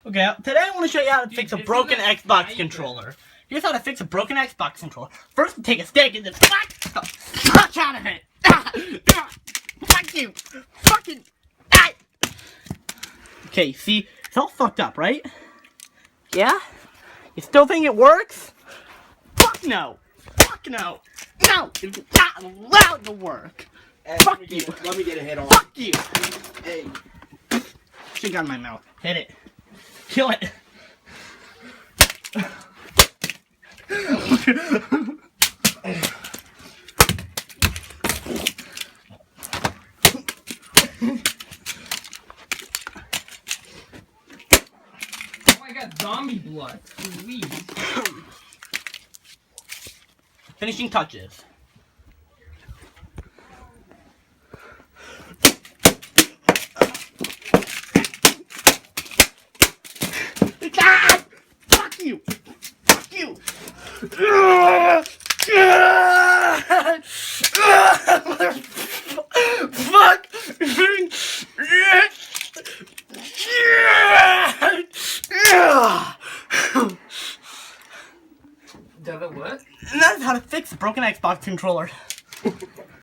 Okay, today I want to show you how to fix a broken Xbox controller. Here's how to fix a broken Xbox controller. First, take a stick and just whack the fuck out of it. Fuck you. Fucking. Okay, see, it's all fucked up, right? Yeah? You still think it works? Fuck no. Fuck no. No, it's not allowed to work. Hey, Fuck you. Let me get a hit on. Fuck you. Hey. Shit got in my mouth. Hit it. Kill it. Oh, I got zombie blood. Please. Finishing touches. Ah! Fuck you! Fuck you! Fuck! Devin, what? And that's how to fix a broken Xbox controller.